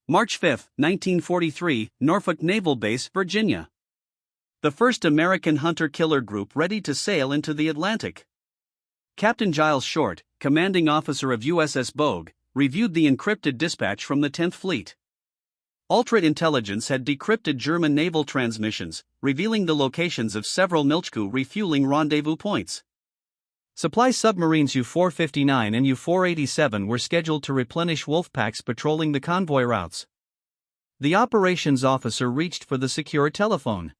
March 5, 1943, Norfolk Naval Base, Virginia. The first American hunter-killer group ready to sail into the Atlantic. Captain Giles Short, commanding officer of USS Bogue, reviewed the encrypted dispatch from the 10th Fleet. Ultra intelligence had decrypted German naval transmissions, revealing the locations of several Milchku refueling rendezvous points. Supply submarines U-459 and U-487 were scheduled to replenish Wolfpacks patrolling the convoy routes. The operations officer reached for the secure telephone.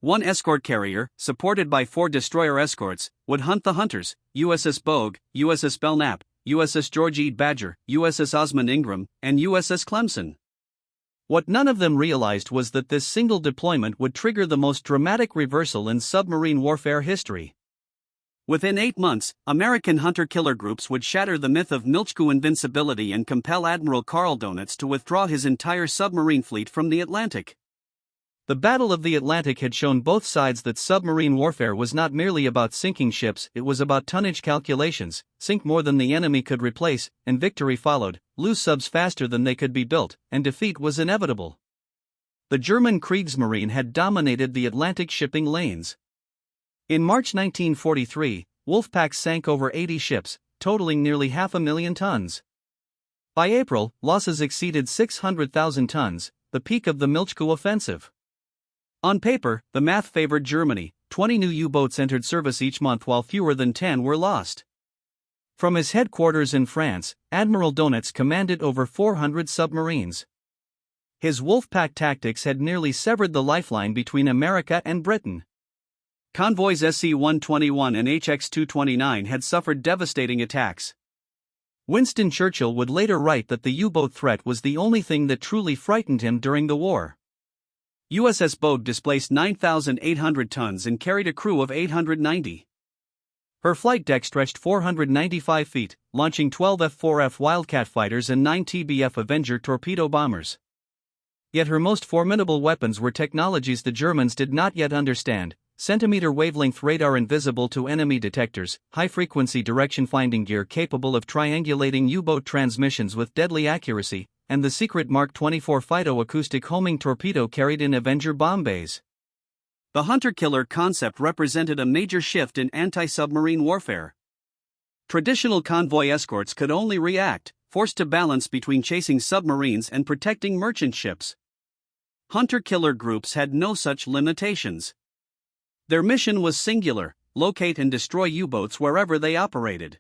One escort carrier, supported by 4 destroyer escorts, would hunt the hunters: USS Bogue, USS Belknap, USS George E. Badger, USS Osmond Ingram, and USS Clemson. What none of them realized was that this single deployment would trigger the most dramatic reversal in submarine warfare history. Within 8 months, American hunter-killer groups would shatter the myth of Milchku invincibility and compel Admiral Karl Donitz to withdraw his entire submarine fleet from the Atlantic. The Battle of the Atlantic had shown both sides that submarine warfare was not merely about sinking ships, it was about tonnage calculations: sink more than the enemy could replace, and victory followed; lose subs faster than they could be built, and defeat was inevitable. The German Kriegsmarine had dominated the Atlantic shipping lanes. In March 1943, Wolfpacks sank over 80 ships, totaling nearly 500,000 tons. By April, losses exceeded 600,000 tons, the peak of the Milchku offensive. On paper, the math favored Germany. 20 new U-boats entered service each month while fewer than 10 were lost. From his headquarters in France, Admiral Donitz commanded over 400 submarines. His Wolfpack tactics had nearly severed the lifeline between America and Britain. Convoys SC-121 and HX-229 had suffered devastating attacks. Winston Churchill would later write that the U-boat threat was the only thing that truly frightened him during the war. USS Bogue displaced 9,800 tons and carried a crew of 890. Her flight deck stretched 495 feet, launching 12 F-4F Wildcat fighters and 9 TBF Avenger torpedo bombers. Yet her most formidable weapons were technologies the Germans did not yet understand: centimeter wavelength radar invisible to enemy detectors, high-frequency direction-finding gear capable of triangulating U-boat transmissions with deadly accuracy, and the secret Mark 24 phytoacoustic homing torpedo carried in Avenger bomb bays. The hunter-killer concept represented a major shift in anti-submarine warfare. Traditional convoy escorts could only react, forced to balance between chasing submarines and protecting merchant ships. Hunter-killer groups had no such limitations. Their mission was singular: locate and destroy U-boats wherever they operated.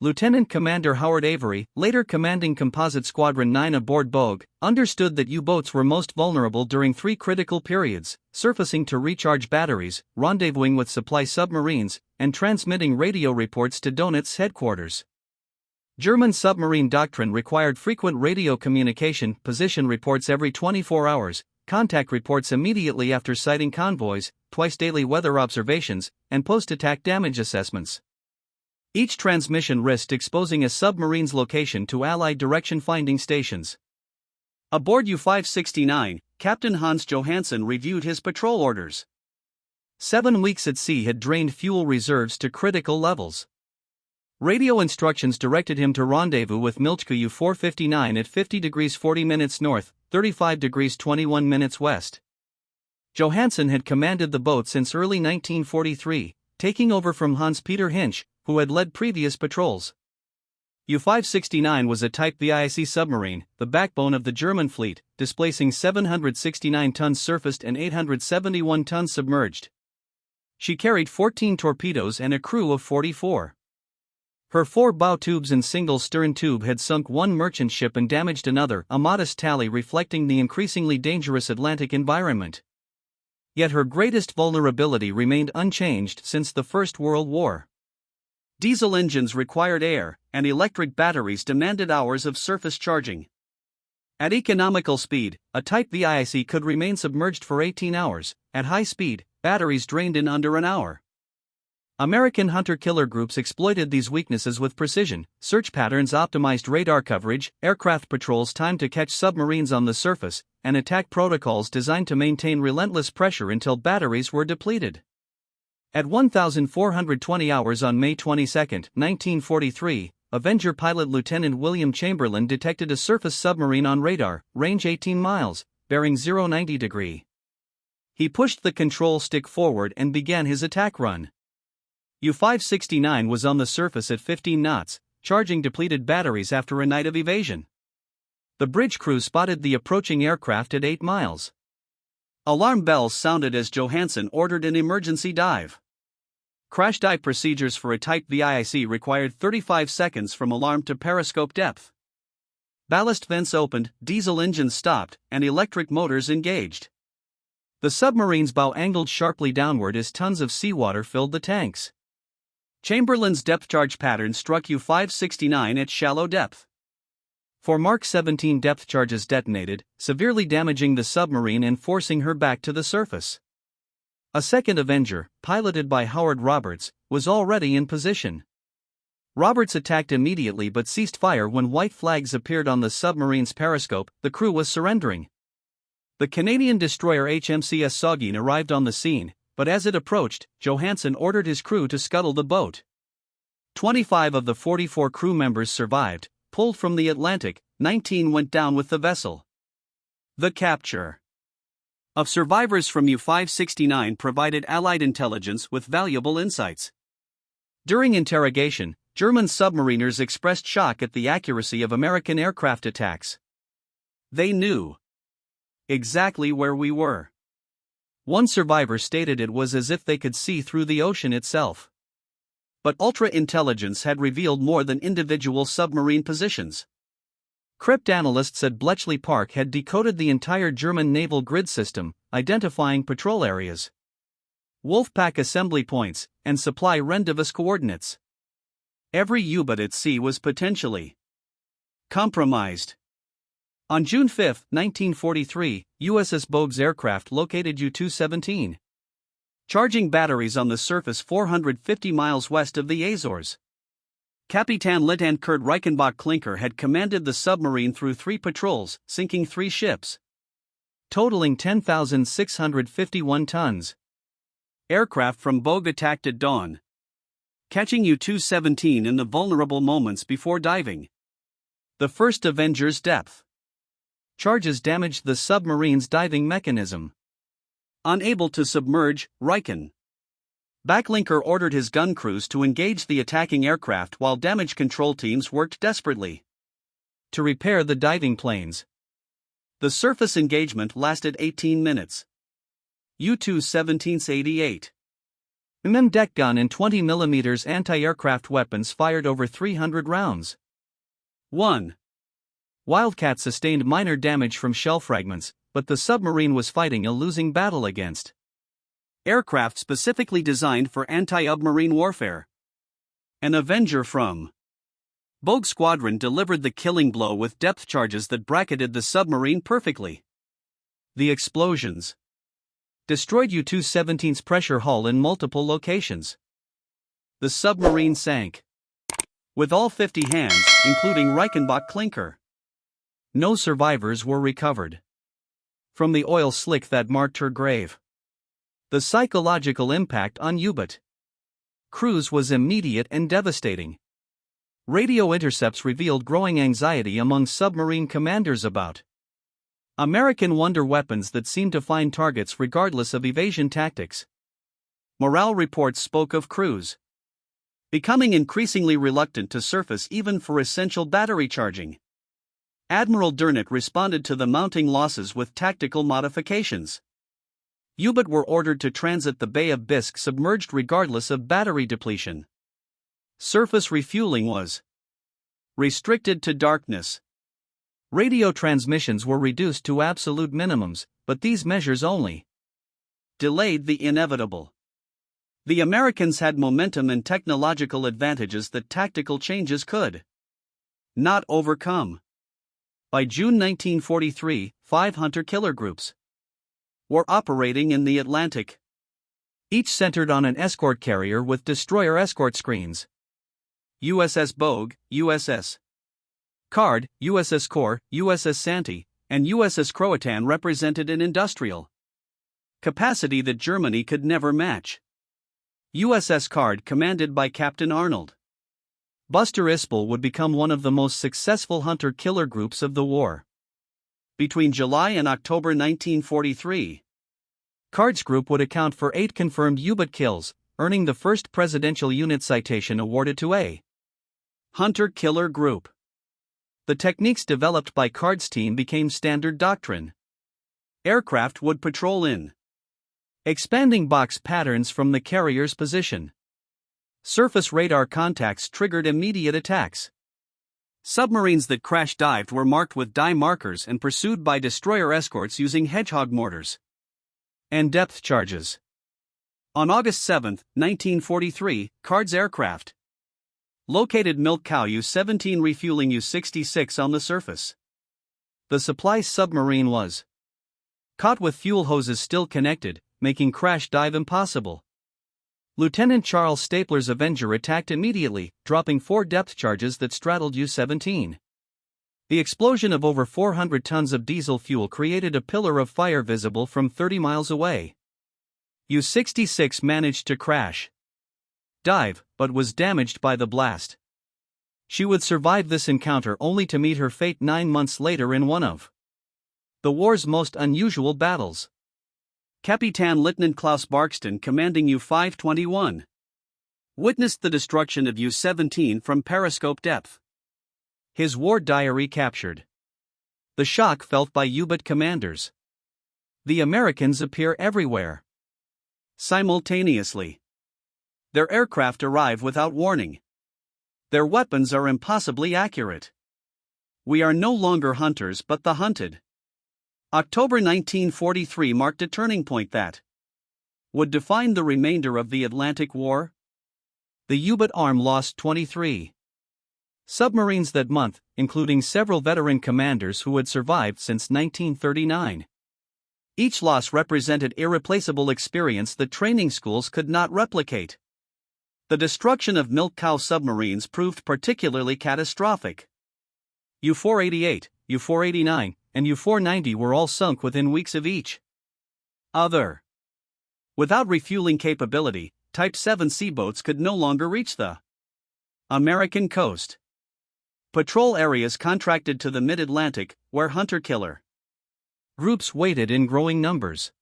Lieutenant Commander Howard Avery, later commanding Composite Squadron 9 aboard Bogue, understood that U-boats were most vulnerable during 3 critical periods: surfacing to recharge batteries, rendezvousing with supply submarines, and transmitting radio reports to Donitz's headquarters. German submarine doctrine required frequent radio communication, position reports every 24 hours, contact reports immediately after sighting convoys, twice daily weather observations, and post-attack damage assessments. Each transmission risked exposing a submarine's location to Allied direction-finding stations. Aboard U-569, Captain Hans Johansen reviewed his patrol orders. 7 weeks at sea had drained fuel reserves to critical levels. Radio instructions directed him to rendezvous with Milchku U-459 at 50 degrees 40 minutes north, 35 degrees 21 minutes west. Johansen had commanded the boat since early 1943, taking over from Hans-Peter Hinsch, who had led previous patrols. U-569 was a Type VIIC submarine, the backbone of the German fleet, displacing 769 tons surfaced and 871 tons submerged. She carried 14 torpedoes and a crew of 44. Her 4 bow tubes and single stern tube had sunk 1 merchant ship and damaged another, a modest tally reflecting the increasingly dangerous Atlantic environment. Yet her greatest vulnerability remained unchanged since the First World War. Diesel engines required air, and electric batteries demanded hours of surface charging. At economical speed, a Type VIIC could remain submerged for 18 hours, at high speed, batteries drained in under an hour. American hunter-killer groups exploited these weaknesses with precision: search patterns optimized radar coverage, aircraft patrols timed to catch submarines on the surface, and attack protocols designed to maintain relentless pressure until batteries were depleted. At 1,420 hours on May 22, 1943, Avenger pilot Lieutenant William Chamberlain detected a surface submarine on radar, range 18 miles, bearing 090 degree. He pushed the control stick forward and began his attack run. U-569 was on the surface at 15 knots, charging depleted batteries after a night of evasion. The bridge crew spotted the approaching aircraft at 8 miles. Alarm bells sounded as Johansen ordered an emergency dive. Crash dive procedures for a Type VIIC required 35 seconds from alarm to periscope depth. Ballast vents opened, diesel engines stopped, and electric motors engaged. The submarine's bow angled sharply downward as tons of seawater filled the tanks. Chamberlain's depth charge pattern struck U-569 at shallow depth. 4 Mark 17 depth charges detonated, severely damaging the submarine and forcing her back to the surface. A second Avenger, piloted by Howard Roberts, was already in position. Roberts attacked immediately but ceased fire when white flags appeared on the submarine's periscope. The crew was surrendering. The Canadian destroyer HMCS Saugeen arrived on the scene, but as it approached, Johansen ordered his crew to scuttle the boat. 25 of the 44 crew members survived. Pulled from the Atlantic, 19 went down with the vessel. The capture of survivors from U-569 provided Allied intelligence with valuable insights. During interrogation, German submariners expressed shock at the accuracy of American aircraft attacks. They knew exactly where we were. One survivor stated it was as if they could see through the ocean itself. But ultra-intelligence had revealed more than individual submarine positions. Crypt analysts at Bletchley Park had decoded the entire German naval grid system, identifying patrol areas, Wolfpack assembly points, and supply rendezvous coordinates. Every U-boat at sea was potentially compromised. On June 5, 1943, USS Bogue's aircraft located U-217. Charging batteries on the surface 450 miles west of the Azores. Kapitan Lieutenant Kurt Reichenbach Klinker had commanded the submarine through 3 patrols, sinking 3 ships, totaling 10,651 tons. Aircraft from Bogue attacked at dawn, catching U-217 in the vulnerable moments before diving. The first Avenger's depth charges damaged the submarine's diving mechanism. Unable to submerge, Reichenbach ordered his gun crews to engage the attacking aircraft while damage control teams worked desperately to repair the diving planes. The surface engagement lasted 18 minutes. U-217's 88 mm deck gun and 20 mm anti-aircraft weapons fired over 300 rounds. 1. Wildcat sustained minor damage from shell fragments, but the submarine was fighting a losing battle against aircraft specifically designed for anti-submarine warfare. An Avenger from Bogue Squadron delivered the killing blow with depth charges that bracketed the submarine perfectly. The explosions destroyed U-217's pressure hull in multiple locations. The submarine sank with all 50 hands, including Reichenbach Klinker. No survivors were recovered from the oil slick that marked her grave. The psychological impact on U-boat crews was immediate and devastating. Radio intercepts revealed growing anxiety among submarine commanders about American wonder weapons that seemed to find targets regardless of evasion tactics. Morale reports spoke of crews becoming increasingly reluctant to surface even for essential battery charging. Admiral Durnett responded to the mounting losses with tactical modifications. U-boat were ordered to transit the Bay of Bisque submerged regardless of battery depletion. Surface refueling was restricted to darkness. Radio transmissions were reduced to absolute minimums, but these measures only delayed the inevitable. The Americans had momentum and technological advantages that tactical changes could not overcome. By June 1943, 5 hunter-killer groups were operating in the Atlantic, each centered on an escort carrier with destroyer escort screens. USS Bogue, USS Card, USS Core, USS Santee, and USS Croatan represented an industrial capacity that Germany could never match. USS Card, commanded by Captain Arnold Buster Ispel would become one of the most successful hunter-killer groups of the war. Between July and October 1943, Cards Group would account for 8 confirmed U-boat kills, earning the first Presidential Unit Citation awarded to a hunter-killer group. The techniques developed by Cards' team became standard doctrine. Aircraft would patrol in expanding box patterns from the carrier's position. Surface radar contacts triggered immediate attacks. Submarines that crash-dived were marked with dye markers and pursued by destroyer escorts using hedgehog mortars and depth charges. On August 7, 1943, Cards aircraft located Milk Cow U-17 refueling U-66 on the surface. The supply submarine was caught with fuel hoses still connected, making crash dive impossible. Lieutenant Charles Stapler's Avenger attacked immediately, dropping 4 depth charges that straddled U-17. The explosion of over 400 tons of diesel fuel created a pillar of fire visible from 30 miles away. U-66 managed to crash dive, but was damaged by the blast. She would survive this encounter only to meet her fate 9 months later in one of the war's most unusual battles. Capitan Lieutenant Klaus Barkston, commanding U-521, witnessed the destruction of U-17 from periscope depth. His war diary captured the shock felt by U-boat commanders. The Americans appear everywhere simultaneously. Their aircraft arrive without warning. Their weapons are impossibly accurate. We are no longer hunters but the hunted. October 1943 marked a turning point that would define the remainder of the Atlantic War. The U-boat arm lost 23 submarines that month, including several veteran commanders who had survived since 1939. Each loss represented irreplaceable experience that training schools could not replicate. The destruction of Milk Cow submarines proved particularly catastrophic. U-488, U-489, and U-490 were all sunk within weeks of each other. Without refueling capability, Type 7C boats could no longer reach the American coast. Patrol areas contracted to the mid-Atlantic, where hunter-killer groups waited in growing numbers.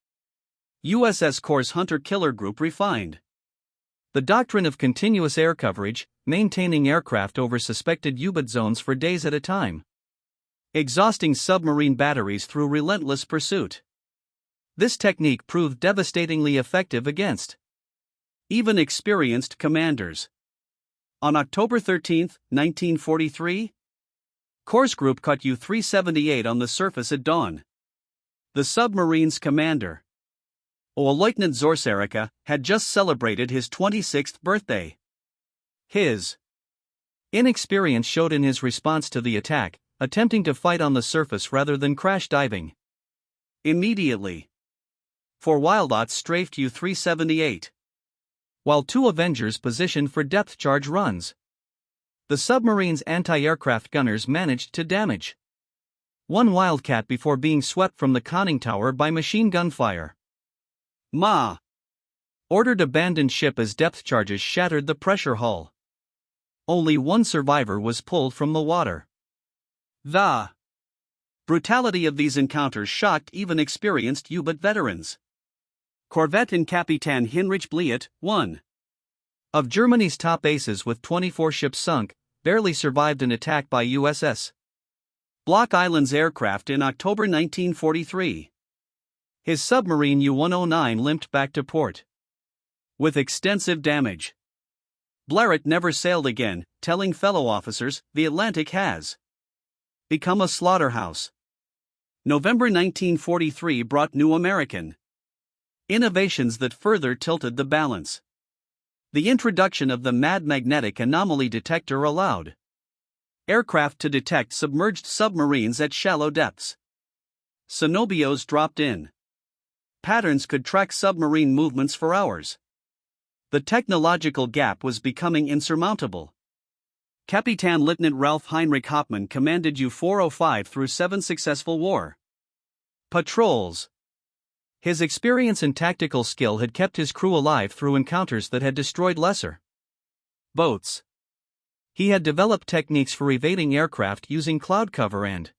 U.S. Escorts hunter-killer group refined the doctrine of continuous air coverage, maintaining aircraft over suspected U-boat zones for days at a time, exhausting submarine batteries through relentless pursuit. This technique proved devastatingly effective against even experienced commanders. On October 13, 1943, Corps Group caught U-378 on the surface at dawn. The submarine's commander, Lieutenant Zorsarika, had just celebrated his 26th birthday. His inexperience showed in his response to the attack, attempting to fight on the surface rather than crash diving. Immediately, 4 Wildauts strafed U-378, while 2 Avengers positioned for depth charge runs. The submarine's anti-aircraft gunners managed to damage 1 Wildcat before being swept from the conning tower by machine gun fire. Ma ordered abandoned ship as depth charges shattered the pressure hull. Only 1 survivor was pulled from the water. The brutality of these encounters shocked even experienced U-boat veterans. Corvette and Capitan Heinrich Bliet, one of Germany's top aces with 24 ships sunk, barely survived an attack by USS Block Island's aircraft in October 1943. His submarine U-109 limped back to port with extensive damage. Blériot never sailed again, telling fellow officers, "The Atlantic has become a slaughterhouse." November 1943 brought new American innovations that further tilted the balance. The introduction of the MAD magnetic anomaly detector allowed aircraft to detect submerged submarines at shallow depths. Sonobios dropped in. Patterns could track submarine movements for hours. The technological gap was becoming insurmountable. Capitan Lieutenant Ralph Heinrich Hauptmann commanded U-405 through 7 successful war patrols. His experience and tactical skill had kept his crew alive through encounters that had destroyed lesser boats. He had developed techniques for evading aircraft using cloud cover and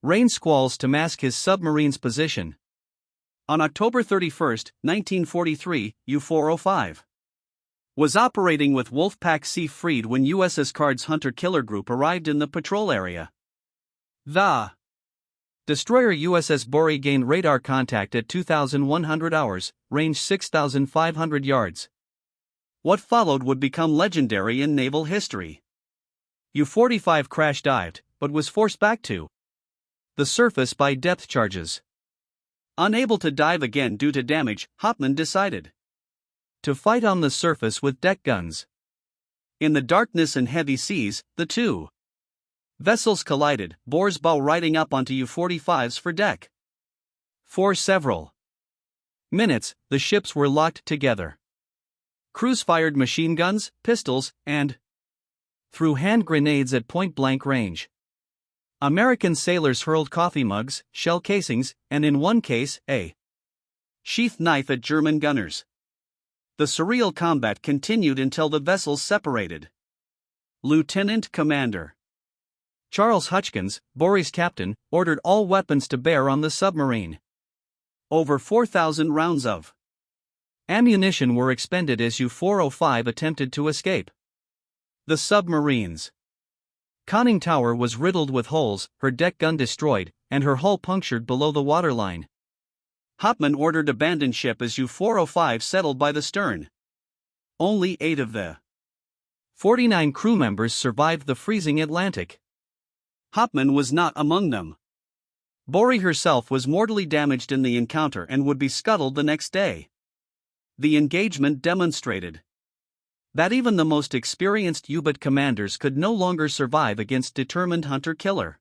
rain squalls to mask his submarine's position. On October 31, 1943, U-405 was operating with Wolfpack Seafried when U.S. Escorts hunter-killer group arrived in the patrol area. The destroyer USS Bori gained radar contact at 2,100 hours, range 6,500 yards. What followed would become legendary in naval history. U-45 crash-dived, but was forced back to the surface by depth charges. Unable to dive again due to damage, Hoffman decided to fight on the surface with deck guns. In the darkness and heavy seas, the two vessels collided, Bohr's bow riding up onto U-45s for deck. For several minutes, the ships were locked together. Crews fired machine guns, pistols, and threw hand grenades at point-blank range. American sailors hurled coffee mugs, shell casings, and in one case, a sheath knife at German gunners. The surreal combat continued until the vessels separated. Lieutenant Commander Charles Hutchkins, Bori's captain, ordered all weapons to bear on the submarine. Over 4,000 rounds of ammunition were expended as U-405 attempted to escape. The submarine's conning tower was riddled with holes, her deck gun destroyed, and her hull punctured below the waterline. Hoffman ordered abandon ship as U-405 settled by the stern. Only 8 of the 49 crew members survived the freezing Atlantic. Hoffman was not among them. Bori herself was mortally damaged in the encounter and would be scuttled the next day. The engagement demonstrated that even the most experienced U-boat commanders could no longer survive against determined hunter-killer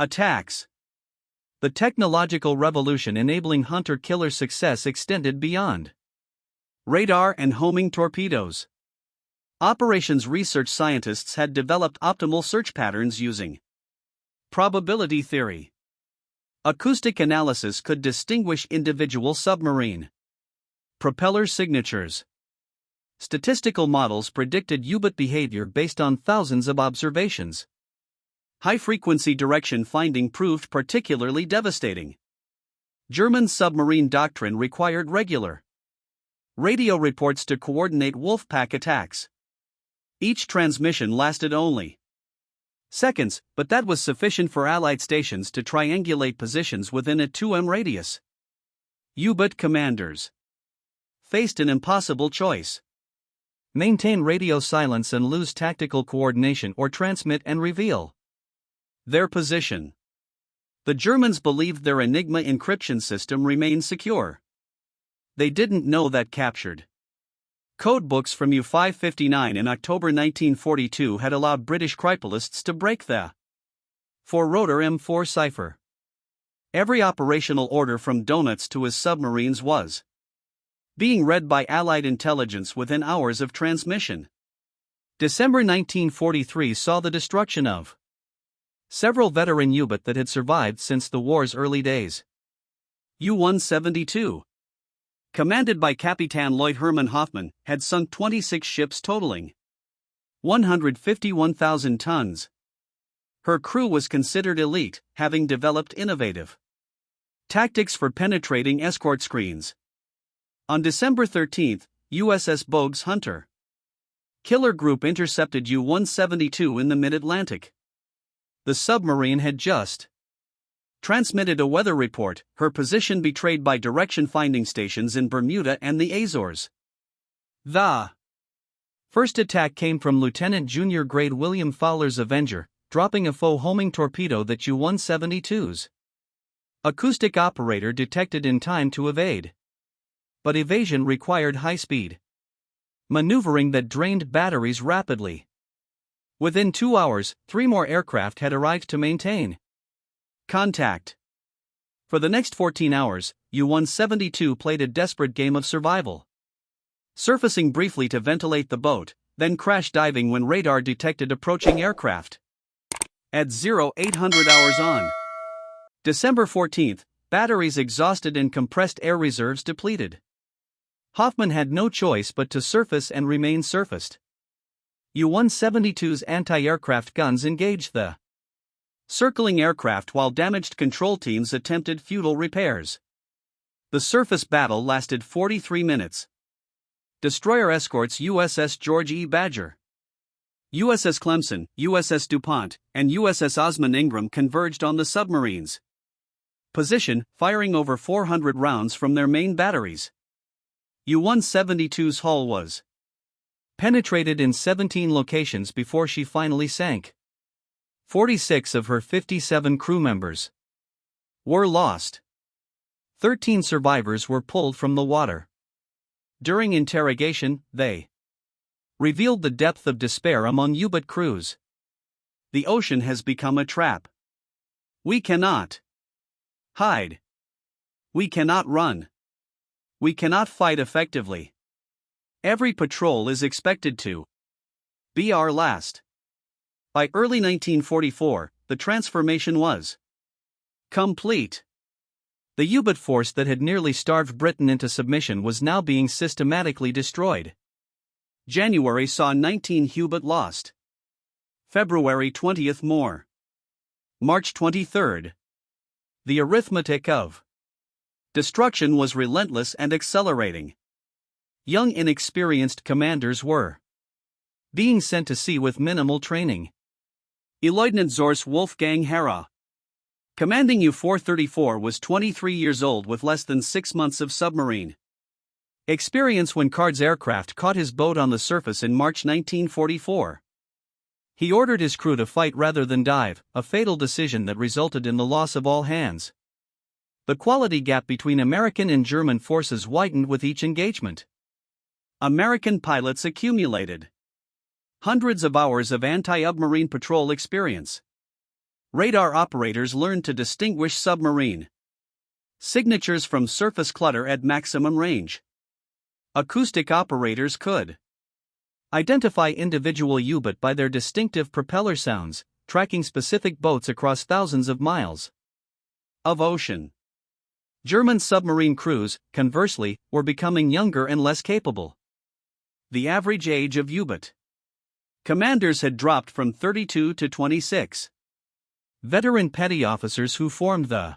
attacks. The technological revolution enabling hunter-killer success extended beyond radar and homing torpedoes. Operations research scientists had developed optimal search patterns using probability theory. Acoustic analysis could distinguish individual submarine propeller signatures. Statistical models predicted U-boat behavior based on thousands of observations. High-frequency direction finding proved particularly devastating. German submarine doctrine required regular radio reports to coordinate Wolfpack attacks. Each transmission lasted only seconds, but that was sufficient for Allied stations to triangulate positions within a 2 m radius. U-boat commanders faced an impossible choice: maintain radio silence and lose tactical coordination, or transmit and reveal their position. The Germans believed their Enigma encryption system remained secure. They didn't know that captured codebooks from U-559 in October 1942 had allowed British cryptologists to break the 4-rotor M4 cipher. Every operational order from Donuts to his submarines was being read by Allied intelligence within hours of transmission. December 1943 saw the destruction of several veteran U-boats that had survived since the war's early days. U-172, commanded by Capitan Lloyd Herman Hoffman, had sunk 26 ships totaling 151,000 tons. Her crew was considered elite, having developed innovative tactics for penetrating escort screens. On December 13, USS Bogues Hunter killer group intercepted U-172 in the mid-Atlantic. The submarine had just transmitted a weather report, her position betrayed by direction-finding stations in Bermuda and the Azores. The first attack came from Lieutenant Junior Grade William Fowler's Avenger, dropping a faux homing torpedo that U-172's acoustic operator detected in time to evade. But evasion required high-speed maneuvering that drained batteries rapidly. Within 2 hours, 3 more aircraft had arrived to maintain contact. For the next 14 hours, U-172 played a desperate game of survival, surfacing briefly to ventilate the boat, then crash diving when radar detected approaching aircraft. At 0800 hours on December 14, batteries exhausted and compressed air reserves depleted. Hoffman had no choice but to surface and remain surfaced. U-172's anti-aircraft guns engaged the circling aircraft while damaged control teams attempted futile repairs. The surface battle lasted 43 minutes. Destroyer escorts USS George E. Badger, USS Clemson, USS DuPont, and USS Osman Ingram converged on the submarines' position, firing over 400 rounds from their main batteries. U-172's hull was penetrated in 17 locations before she finally sank. 46 of her 57 crew members were lost. 13 survivors were pulled from the water. During interrogation, they revealed the depth of despair among U-boat crews. The ocean has become a trap. We cannot hide. We cannot run. We cannot fight effectively. Every patrol is expected to be our last. By early 1944, the transformation was complete. The U-boat force that had nearly starved Britain into submission was now being systematically destroyed. January saw 19 U-boat lost. February 20th more. March 23rd. The arithmetic of destruction was relentless and accelerating. Young inexperienced commanders were being sent to sea with minimal training. Leutnant Zorz Wolfgang Harrah, commanding U-434, was 23 years old with less than 6 months of submarine experience when Card's aircraft caught his boat on the surface in March 1944. He ordered his crew to fight rather than dive, a fatal decision that resulted in the loss of all hands. The quality gap between American and German forces widened with each engagement. American pilots accumulated hundreds of hours of anti-submarine patrol experience. Radar operators learned to distinguish submarine signatures from surface clutter at maximum range. Acoustic operators could identify individual U-boat by their distinctive propeller sounds, tracking specific boats across thousands of miles of ocean. German submarine crews, conversely, were becoming younger and less capable. The average age of U-boat commanders had dropped from 32 to 26. Veteran petty officers who formed the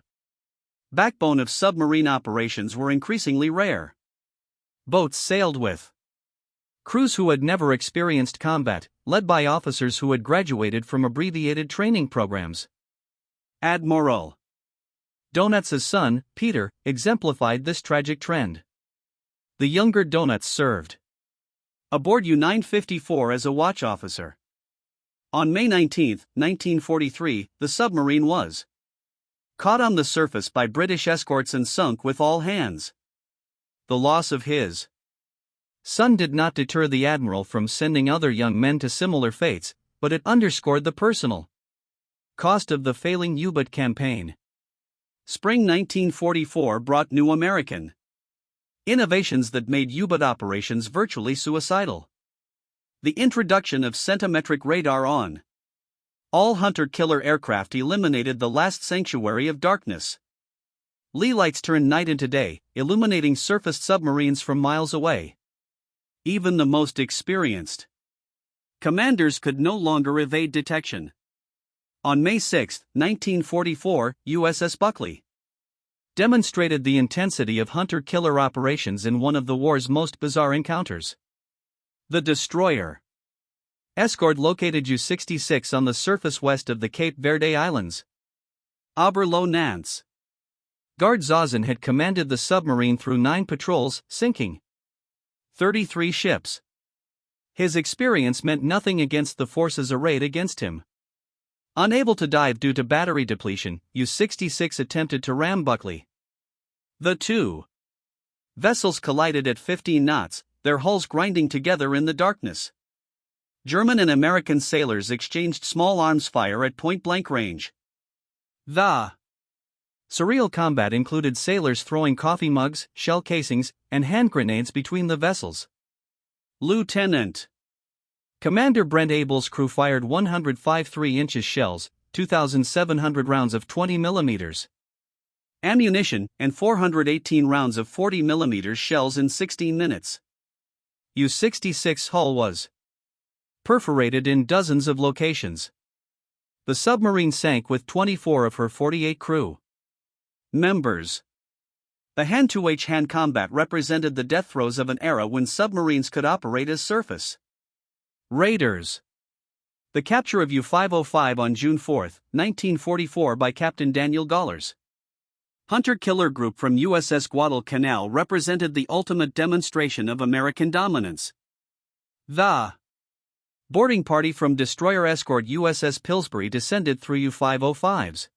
backbone of submarine operations were increasingly rare. Boats sailed with crews who had never experienced combat, led by officers who had graduated from abbreviated training programs. Admiral Donutz's son, Peter, exemplified this tragic trend. The younger Donutz served aboard U-954 as a watch officer. On May 19, 1943, the submarine was caught on the surface by British escorts and sunk with all hands. The loss of his son did not deter the admiral from sending other young men to similar fates, but it underscored the personal cost of the failing U-boat campaign. Spring 1944 brought new American innovations that made U-boat operations virtually suicidal. The introduction of centimetric radar on all hunter-killer aircraft eliminated the last sanctuary of darkness. Lee lights turned night into day, illuminating surfaced submarines from miles away. Even the most experienced commanders could no longer evade detection. On May 6, 1944, USS Buckley demonstrated the intensity of hunter-killer operations in one of the war's most bizarre encounters. The destroyer Escort located U-66 on the surface west of the Cape Verde Islands. Oberlo-Nance. Gard Zazen had commanded the submarine through 9 patrols, sinking 33 ships. His experience meant nothing against the forces arrayed against him. Unable to dive due to battery depletion, U-66 attempted to ram Buckley. The two vessels collided at 15 knots, their hulls grinding together in the darkness. German and American sailors exchanged small arms fire at point-blank range. The surreal combat included sailors throwing coffee mugs, shell casings, and hand grenades between the vessels. Lieutenant Commander Brent Abel's crew fired 105 3-inch shells, 2,700 rounds of 20 mm ammunition, and 418 rounds of 40 mm shells in 16 minutes. U-66 hull was perforated in dozens of locations. The submarine sank with 24 of her 48 crew members. The hand-to-hand combat represented the death throes of an era when submarines could operate as surface raiders. The capture of U-505 on June 4, 1944 by Captain Daniel Galler's hunter-killer group from USS Guadalcanal represented the ultimate demonstration of American dominance. The boarding party from destroyer escort USS Pillsbury descended through U-505's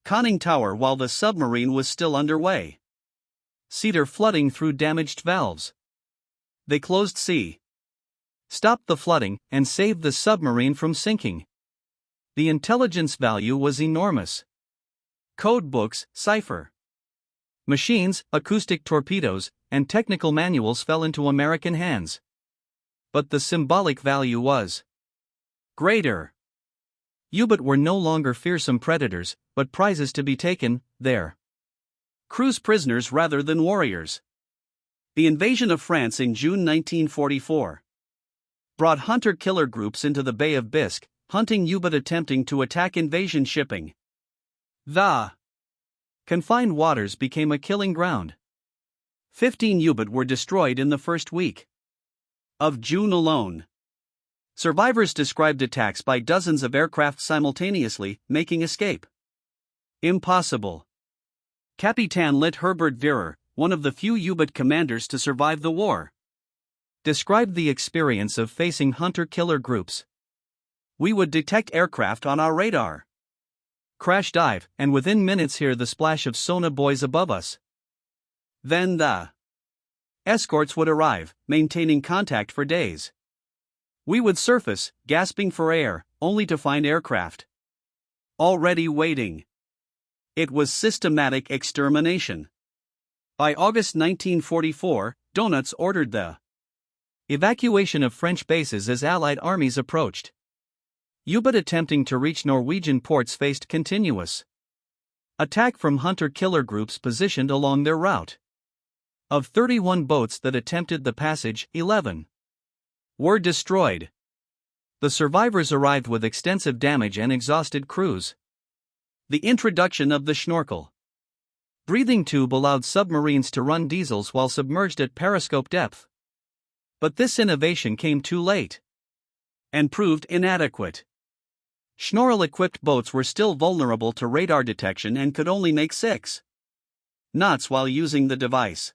conning tower while the submarine was still underway. Cedar flooding through damaged valves. They closed sea, stopped the flooding, and saved the submarine from sinking. The intelligence value was enormous. Code books, cipher machines, acoustic torpedoes, and technical manuals fell into American hands. But the symbolic value was greater. U-boats were no longer fearsome predators, but prizes to be taken there. Cruise prisoners rather than warriors. The invasion of France in June 1944 brought hunter-killer groups into the Bay of Biscay, hunting U-boat attempting to attack invasion shipping. The confined waters became a killing ground. 15 U-boats were destroyed in the first week of June alone. Survivors described attacks by dozens of aircraft simultaneously, making escape impossible. Capitan Lit Herbert Virer, one of the few U-boat commanders to survive the war, described the experience of facing hunter-killer groups. We would detect aircraft on our radar, crash dive, and within minutes hear the splash of sonar buoys above us. Then the escorts would arrive, maintaining contact for days. We would surface, gasping for air, only to find aircraft already waiting. It was systematic extermination. By August 1944, Donuts ordered the evacuation of French bases as Allied armies approached. U-boat attempting to reach Norwegian ports faced continuous attack from hunter-killer groups positioned along their route. Of 31 boats that attempted the passage, 11 were destroyed. The survivors arrived with extensive damage and exhausted crews. The introduction of the schnorkel breathing tube allowed submarines to run diesels while submerged at periscope depth. But this innovation came too late and proved inadequate. Schnorkel-equipped boats were still vulnerable to radar detection and could only make 6 knots while using the device.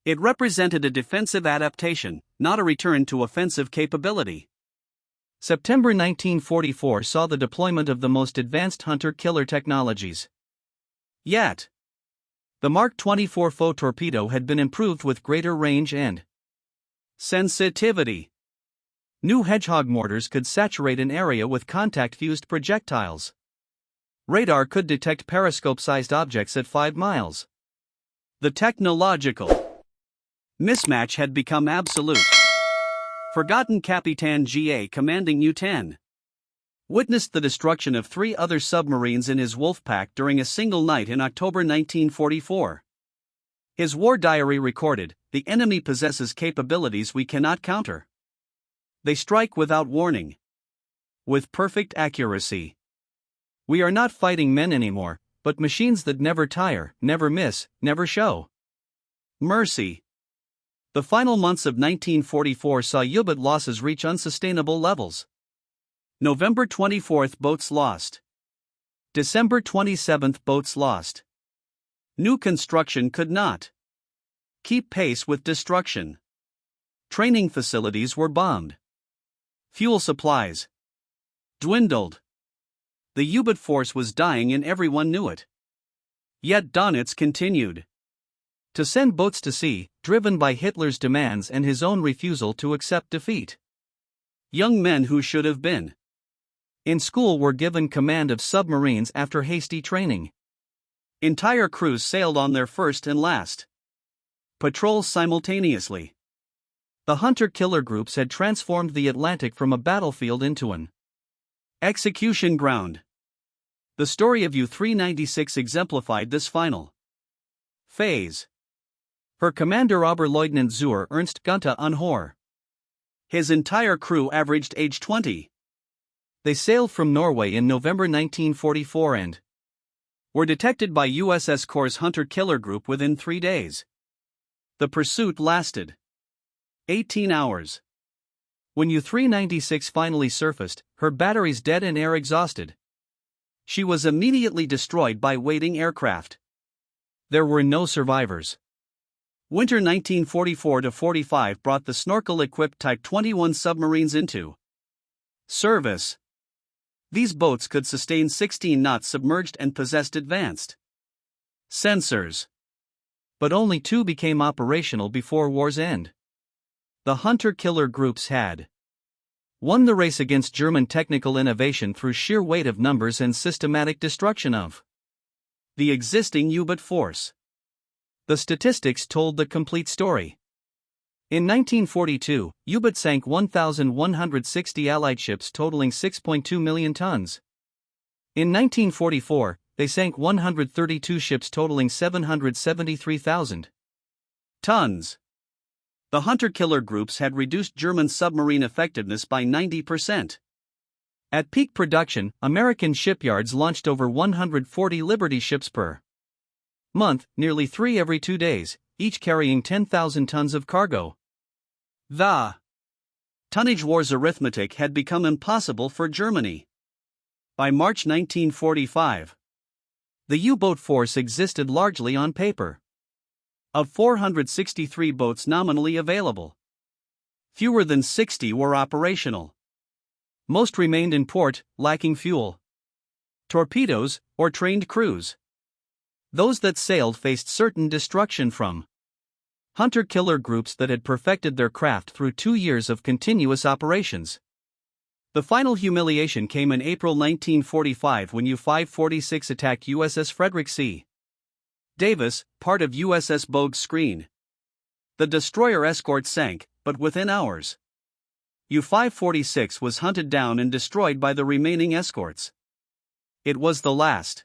It represented a defensive adaptation, not a return to offensive capability. September 1944 saw the deployment of the most advanced hunter-killer technologies yet. The Mark 24 foe torpedo had been improved with greater range and sensitivity. New Hedgehog mortars could saturate an area with contact-fused projectiles. Radar could detect periscope-sized objects at 5 miles. The technological mismatch had become absolute. Forgotten Capitan G.A. commanding U-10 witnessed the destruction of 3 other submarines in his wolf pack during a single night in October 1944. His war diary recorded, "The enemy possesses capabilities we cannot counter. They strike without warning, with perfect accuracy. We are not fighting men anymore, but machines that never tire, never miss, never show mercy." The final months of 1944 saw U-boat losses reach unsustainable levels. November 24, boats lost. December 27, boats lost. New construction could not keep pace with destruction. Training facilities were bombed. Fuel supplies dwindled. The U-boat force was dying and everyone knew it. Yet Donitz continued to send boats to sea, driven by Hitler's demands and his own refusal to accept defeat. Young men who should have been in school were given command of submarines after hasty training. Entire crews sailed on their first and last patrols simultaneously. The hunter-killer groups had transformed the Atlantic from a battlefield into an execution ground. The story of U-396 exemplified this final phase. Her commander Oberleutnant zur Ernst Gunther Unhor. His entire crew averaged age 20. They sailed from Norway in November 1944 and were detected by U.S. Escorts hunter-killer group within 3 days. The pursuit lasted 18 hours. When U-396 finally surfaced, her batteries dead and air exhausted. She was immediately destroyed by waiting aircraft. There were no survivors. Winter 1944-45 brought the snorkel-equipped Type 21 submarines into service. These boats could sustain 16 knots submerged and possessed advanced sensors. But only 2 became operational before war's end. The hunter-killer groups had won the race against German technical innovation through sheer weight of numbers and systematic destruction of the existing U-boat force. The statistics told the complete story. In 1942, U-boat sank 1,160 Allied ships totaling 6.2 million tons. In 1944, they sank 132 ships totaling 773,000 tons. The hunter-killer groups had reduced German submarine effectiveness by 90%. At peak production, American shipyards launched over 140 Liberty ships per month, nearly 3 every 2 days, each carrying 10,000 tons of cargo. The tonnage war's arithmetic had become impossible for Germany. By March 1945, the U-boat force existed largely on paper. Of 463 boats nominally available, fewer than 60 were operational. Most remained in port, lacking fuel, torpedoes, or trained crews. Those that sailed faced certain destruction from hunter-killer groups that had perfected their craft through 2 years of continuous operations. The final humiliation came in April 1945 when U-546 attacked USS Frederick C. Davis, part of USS Bogue's screen. The destroyer Escort sank, but within hours, U-546 was hunted down and destroyed by the remaining escorts. It was the last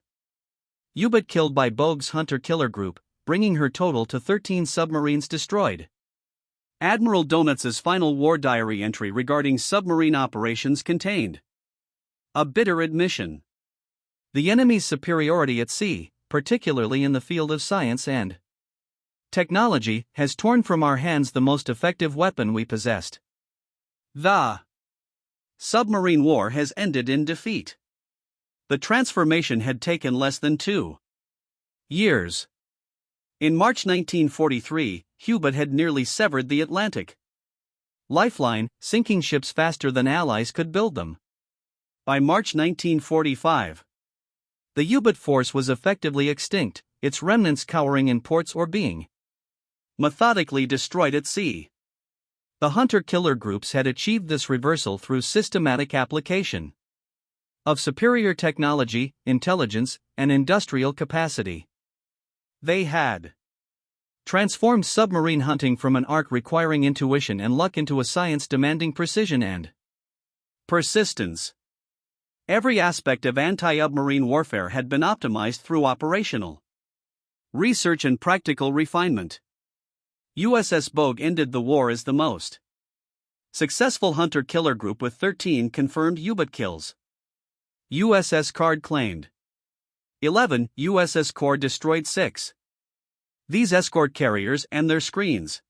U-boat killed by Bogue's hunter-killer group, bringing her total to 13 submarines destroyed. Admiral Donutz's final war diary entry regarding submarine operations contained a bitter admission: the enemy's superiority at sea, particularly in the field of science and technology, has torn from our hands the most effective weapon we possessed. The submarine war has ended in defeat. The transformation had taken less than 2 years. In March 1943, U-boat had nearly severed the Atlantic lifeline, sinking ships faster than Allies could build them. By March 1945, the U-boat force was effectively extinct, its remnants cowering in ports or being methodically destroyed at sea. The hunter-killer groups had achieved this reversal through systematic application of superior technology, intelligence, and industrial capacity. They had transformed submarine hunting from an art requiring intuition and luck into a science demanding precision and persistence. Every aspect of anti-submarine warfare had been optimized through operational research and practical refinement. USS Bogue ended the war as the most successful hunter-killer group with 13 confirmed U-boat kills. USS Card claimed 11, USS Core destroyed 6. These escort carriers and their screens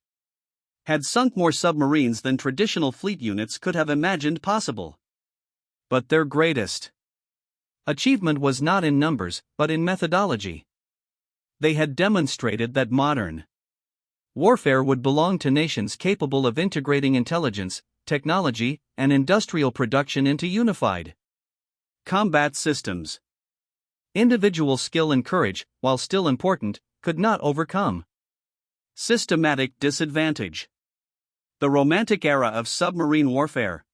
had sunk more submarines than traditional fleet units could have imagined possible. But their greatest achievement was not in numbers, but in methodology. They had demonstrated that modern warfare would belong to nations capable of integrating intelligence, technology, and industrial production into unified combat systems. Individual skill and courage, while still important, could not overcome systematic disadvantage. The romantic era of submarine warfare,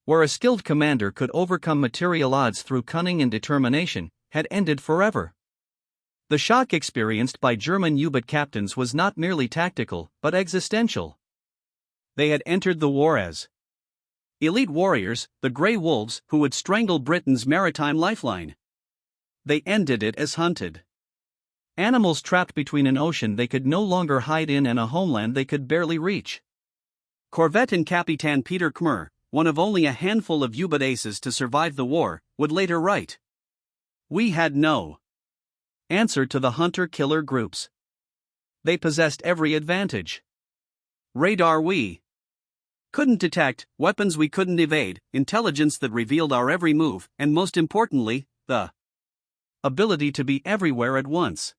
where a skilled commander could overcome material odds through cunning and determination, had ended forever. The shock experienced by German U-boat captains was not merely tactical, but existential. They had entered the war as elite warriors, the Grey Wolves, who would strangle Britain's maritime lifeline. They ended it as hunted animals trapped between an ocean they could no longer hide in and a homeland they could barely reach. Corvette and Capitan Peter Kmer, one of only a handful of U-boat aces to survive the war, would later write, "We had no answer to the hunter-killer groups. They possessed every advantage. Radar we couldn't detect, weapons we couldn't evade, intelligence that revealed our every move, and most importantly, the ability to be everywhere at once.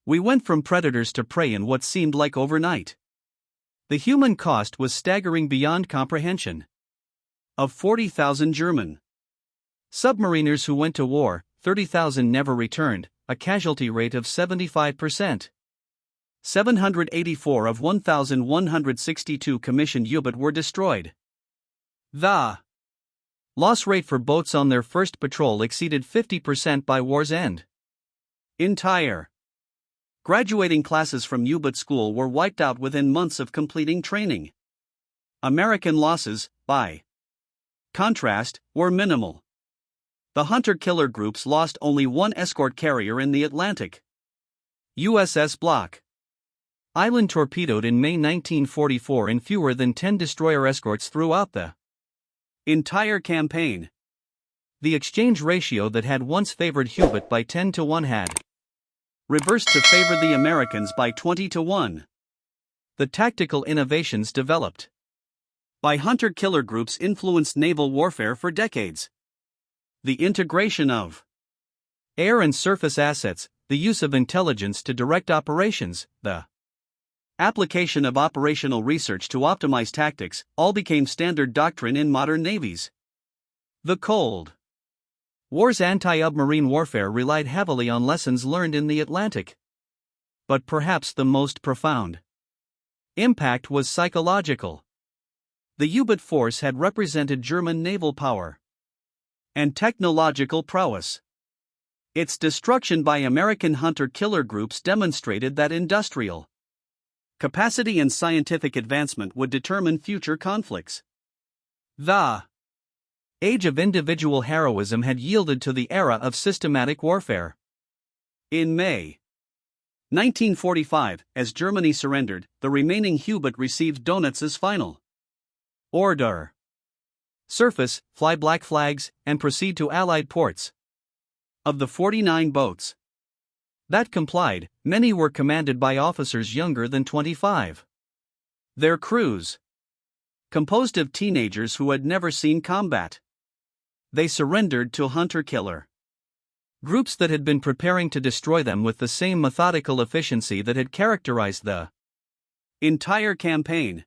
We went from predators to prey in what seemed like overnight. The human cost was staggering beyond comprehension. Of 40,000 German submariners who went to war, 30,000 never returned, a casualty rate of 75%. 784 of 1,162 commissioned U-boat were destroyed. The loss rate for boats on their first patrol exceeded 50% by war's end. Entire graduating classes from U-boat school were wiped out within months of completing training. American losses, by contrast, were minimal. The hunter-killer groups lost only one escort carrier in the Atlantic. USS Block Island torpedoed in May 1944 in fewer than 10 destroyer escorts throughout the entire campaign. The exchange ratio that had once favored U-boat by 10 to 1 had reversed to favor the Americans by 20 to 1. The tactical innovations developed by hunter-killer groups influenced naval warfare for decades. The integration of air and surface assets, the use of intelligence to direct operations, the application of operational research to optimize tactics, all became standard doctrine in modern navies. The Cold War's anti-submarine warfare relied heavily on lessons learned in the Atlantic. But perhaps the most profound impact was psychological. The U-boat force had represented German naval power and technological prowess. Its destruction by American hunter-killer groups demonstrated that industrial capacity and scientific advancement would determine future conflicts. The age of individual heroism had yielded to the era of systematic warfare. In May 1945, as Germany surrendered, the remaining U-boat received Donutz's final order: surface, fly black flags, and proceed to Allied ports. Of the 49 boats that complied, many were commanded by officers younger than 25. Their crews composed of teenagers who had never seen combat. They surrendered to hunter-killer groups that had been preparing to destroy them with the same methodical efficiency that had characterized the entire campaign.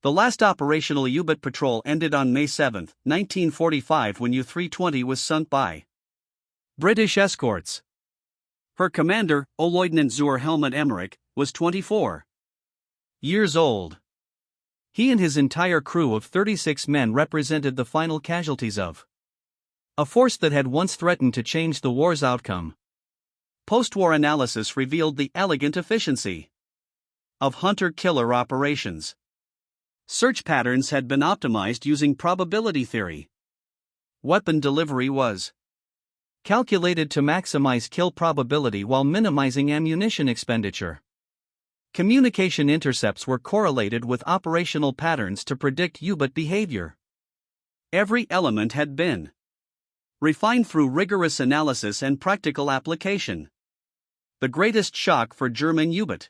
The last operational U-boat patrol ended on May 7, 1945, when U-320 was sunk by British escorts. Her commander, Oberleutnant zur Helmut Emmerich, was 24 years old. He and his entire crew of 36 men represented the final casualties of a force that had once threatened to change the war's outcome. Post-war analysis revealed the elegant efficiency of hunter-killer operations. Search patterns had been optimized using probability theory. Weapon delivery was calculated to maximize kill probability while minimizing ammunition expenditure. Communication intercepts were correlated with operational patterns to predict U-boat behavior. Every element had been refined through rigorous analysis and practical application. The greatest shock for German U-boat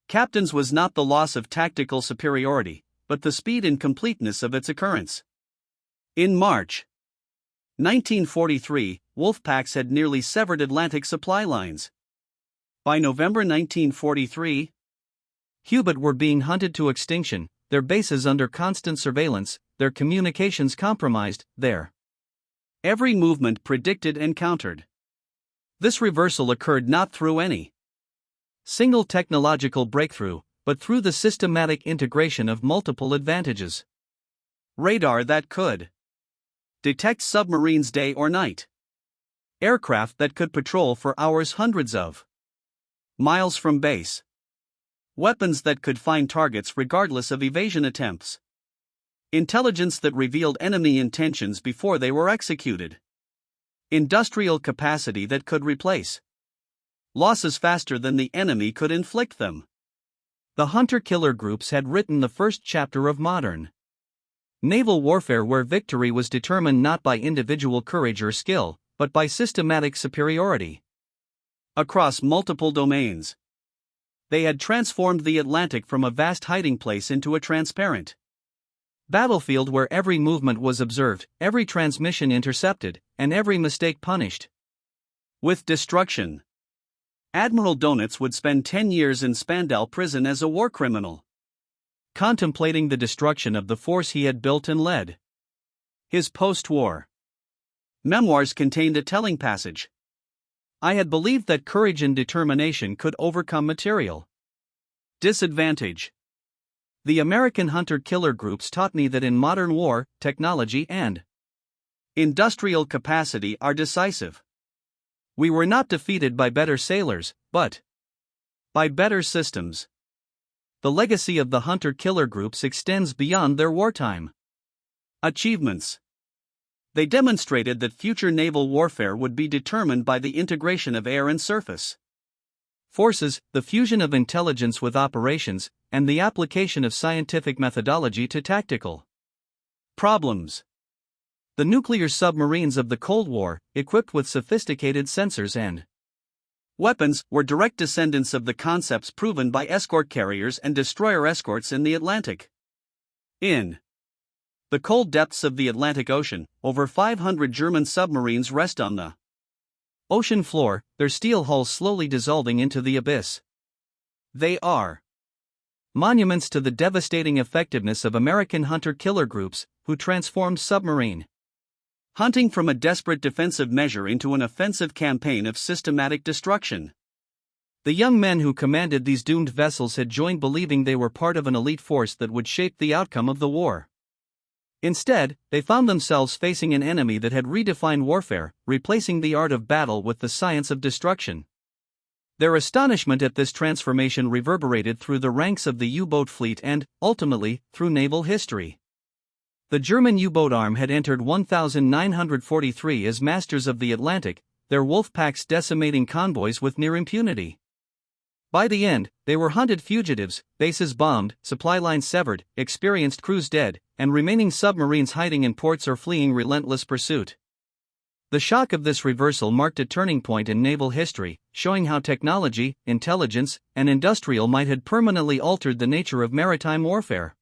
captains was not the loss of tactical superiority, but the speed and completeness of its occurrence. In March 1943, wolfpacks had nearly severed Atlantic supply lines. By November 1943, U-boat were being hunted to extinction, their bases under constant surveillance, their communications compromised, their every movement predicted and countered. This reversal occurred not through any single technological breakthrough, but through the systematic integration of multiple advantages. Radar that could detect submarines day or night. Aircraft that could patrol for hours hundreds of miles from base. Weapons that could find targets regardless of evasion attempts. Intelligence that revealed enemy intentions before they were executed. Industrial capacity that could replace losses faster than the enemy could inflict them. The hunter-killer groups had written the first chapter of modern naval warfare, where victory was determined not by individual courage or skill, but by systematic superiority across multiple domains. They had transformed the Atlantic from a vast hiding place into a transparent battlefield where every movement was observed, every transmission intercepted, and every mistake punished with destruction. Admiral Donitz would spend 10 years in Spandau prison as a war criminal, contemplating the destruction of the force he had built and led. His post-war memoirs contained a telling passage. "I had believed that courage and determination could overcome material disadvantage. The American hunter-killer groups taught me that in modern war, technology and industrial capacity are decisive. We were not defeated by better sailors, but by better systems." The legacy of the hunter-killer groups extends beyond their wartime achievements. They demonstrated that future naval warfare would be determined by the integration of air and surface forces, the fusion of intelligence with operations, and the application of scientific methodology to tactical problems. The nuclear submarines of the Cold War, equipped with sophisticated sensors and weapons, were direct descendants of the concepts proven by escort carriers and destroyer escorts in the Atlantic. In the cold depths of the Atlantic Ocean, over 500 German submarines rest on the ocean floor, their steel hulls slowly dissolving into the abyss. They are monuments to the devastating effectiveness of American hunter-killer groups, who transformed submarine hunting from a desperate defensive measure into an offensive campaign of systematic destruction. The young men who commanded these doomed vessels had joined, believing they were part of an elite force that would shape the outcome of the war. Instead, they found themselves facing an enemy that had redefined warfare, replacing the art of battle with the science of destruction. Their astonishment at this transformation reverberated through the ranks of the U-boat fleet and, ultimately, through naval history. The German U-boat arm had entered 1943 as masters of the Atlantic, their wolf packs decimating convoys with near impunity. By the end, they were hunted fugitives, bases bombed, supply lines severed, experienced crews dead, and remaining submarines hiding in ports or fleeing relentless pursuit. The shock of this reversal marked a turning point in naval history, showing how technology, intelligence, and industrial might had permanently altered the nature of maritime warfare.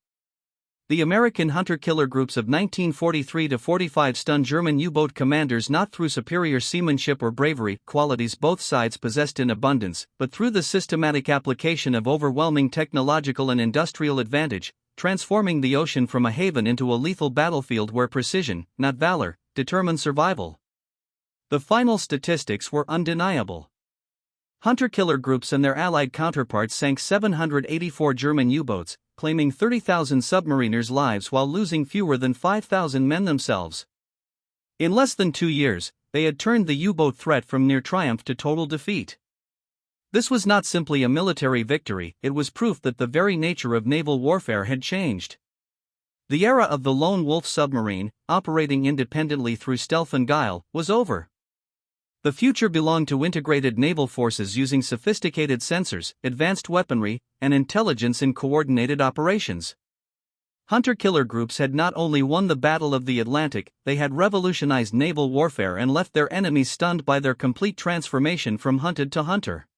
The American hunter-killer groups of 1943 to 45 stunned German U-boat commanders not through superior seamanship or bravery, qualities both sides possessed in abundance, but through the systematic application of overwhelming technological and industrial advantage, transforming the ocean from a haven into a lethal battlefield where precision, not valor, determined survival. The final statistics were undeniable. Hunter-killer groups and their allied counterparts sank 784 German U-boats, claiming 30,000 submariners' lives while losing fewer than 5,000 men themselves. In less than 2 years, they had turned the U-boat threat from near triumph to total defeat. This was not simply a military victory, it was proof that the very nature of naval warfare had changed. The era of the lone wolf submarine, operating independently through stealth and guile, was over. The future belonged to integrated naval forces using sophisticated sensors, advanced weaponry, and intelligence in coordinated operations. Hunter-killer groups had not only won the Battle of the Atlantic, they had revolutionized naval warfare and left their enemies stunned by their complete transformation from hunted to hunter.